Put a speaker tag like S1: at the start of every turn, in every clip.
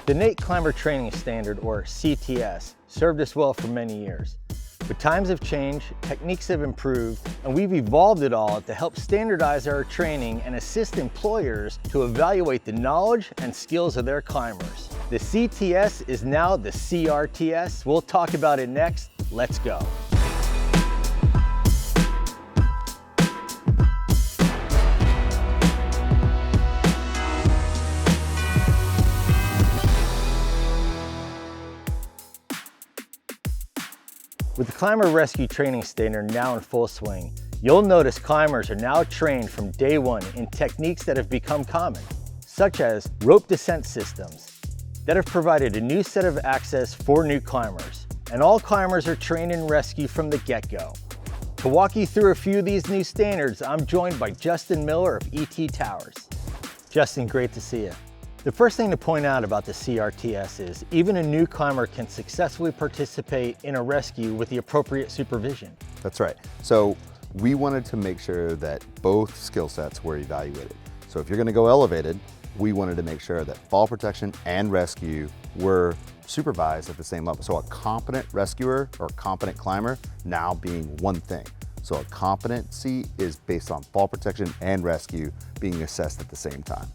S1: The NATE Climber Training Standard, or CTS, served us well for many years. But times have changed, techniques have improved, and we've evolved it all to help standardize our training and assist employers to evaluate the knowledge and skills of their climbers. The CTS is now the CRTS. We'll talk about it next. Let's go. With the Climber Rescue Training Standard now in full swing, you'll notice climbers are now trained from day one in techniques that have become common, such as rope descent systems that have provided a new set of access for new climbers. And all climbers are trained in rescue from the get-go. To walk you through a few of these new standards, I'm joined by Justin Miller of ET Towers. Justin, great to see you. The first thing to point out about the CRTS is even a new climber can successfully participate in a rescue with the appropriate supervision.
S2: That's right. So we wanted to make sure that both skill sets were evaluated. So if you're going to go elevated, we wanted to make sure that fall protection and rescue were supervised at the same level. So a competent rescuer or competent climber now being one thing. So a competency is based on fall protection and rescue being assessed at the same time.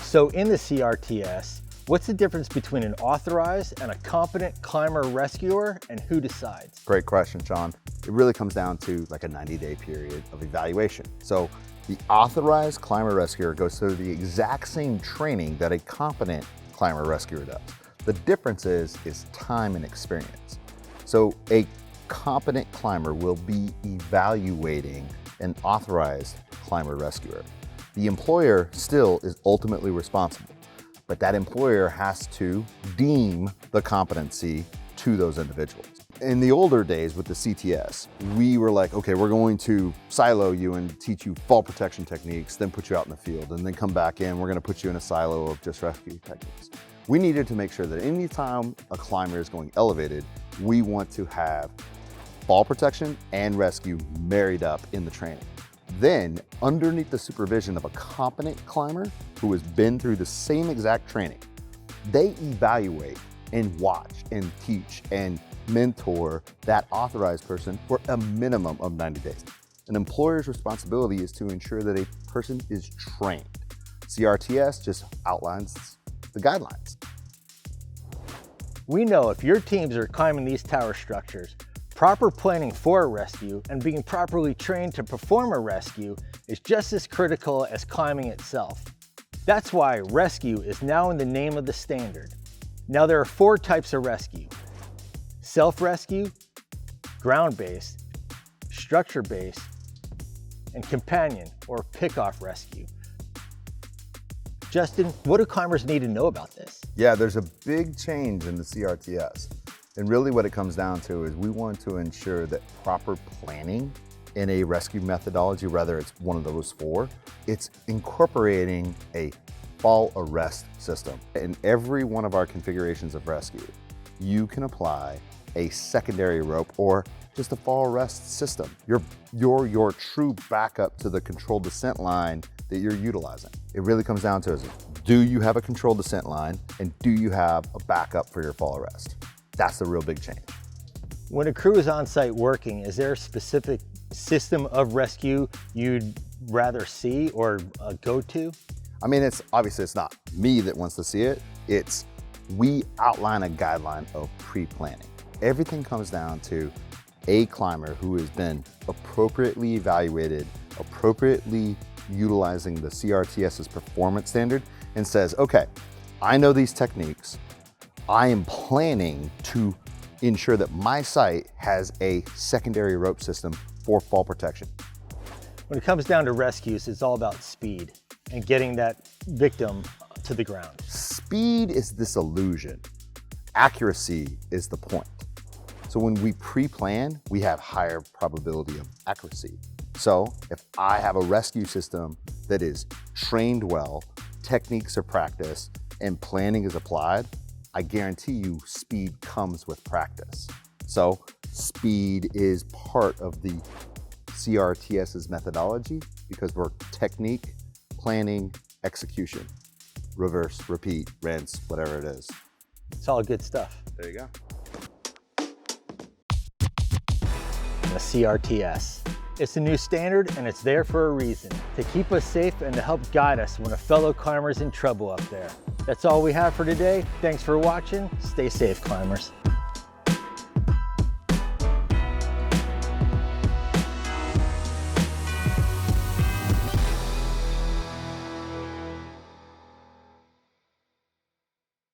S1: So in the CRTS, what's the difference between an authorized and a competent climber rescuer, and who decides?
S2: Great question, Sean. It really comes down to like a 90-day period of evaluation. So the authorized climber rescuer goes through the exact same training that a competent climber rescuer does. The difference is time and experience. So a competent climber will be evaluating an authorized climber rescuer. The employer still is ultimately responsible, but that employer has to deem the competency to those individuals. In the older days with the CTS, we were like, okay, we're going to silo you and teach you fall protection techniques, then put you out in the field, and then come back in, we're gonna put you in a silo of just rescue techniques. We needed to make sure that anytime a climber is going elevated, we want to have fall protection and rescue married up in the training. Then, underneath the supervision of a competent climber who has been through the same exact training, they evaluate and watch and teach and mentor that authorized person for a minimum of 90 days. An employer's responsibility is to ensure that a person is trained. CRTS just outlines the guidelines.
S1: We know if your teams are climbing these tower structures, proper planning for a rescue and being properly trained to perform a rescue is just as critical as climbing itself. That's why rescue is now in the name of the standard. Now there are 4 types of rescue: self-rescue, ground-based, structure-based, and companion or pick-off rescue. Justin, what do climbers need to know about this?
S2: Yeah, there's a big change in the CRTS. And really what it comes down to is we want to ensure that proper planning in a rescue methodology, whether it's one of those 4, it's incorporating a fall arrest system. In every one of our configurations of rescue, you can apply a secondary rope or just a fall arrest system. Your true backup to the controlled descent line that you're utilizing. It really comes down to is, do you have a controlled descent line and do you have a backup for your fall arrest? That's the real big change.
S1: When a crew is on site working, is there a specific system of rescue you'd rather see or go to?
S2: I mean, obviously it's not me that wants to see it. We outline a guideline of pre-planning. Everything comes down to a climber who has been appropriately evaluated, appropriately utilizing the CRTS's performance standard and says, okay, I know these techniques. I am planning to ensure that my site has a secondary rope system for fall protection.
S1: When it comes down to rescues, it's all about speed and getting that victim to the ground.
S2: Speed is this illusion. Accuracy is the point. So when we pre-plan, we have higher probability of accuracy. So if I have a rescue system that is trained well, techniques are practiced, and planning is applied, I guarantee you speed comes with practice. So speed is part of the CRTS's methodology because we're technique, planning, execution. reverse, repeat, rinse, whatever it is.
S1: It's all good stuff.
S2: There you go.
S1: The CRTS. It's a new standard and it's there for a reason, to keep us safe and to help guide us when a fellow climber's in trouble up there. That's all we have for today. Thanks for watching. Stay safe, climbers.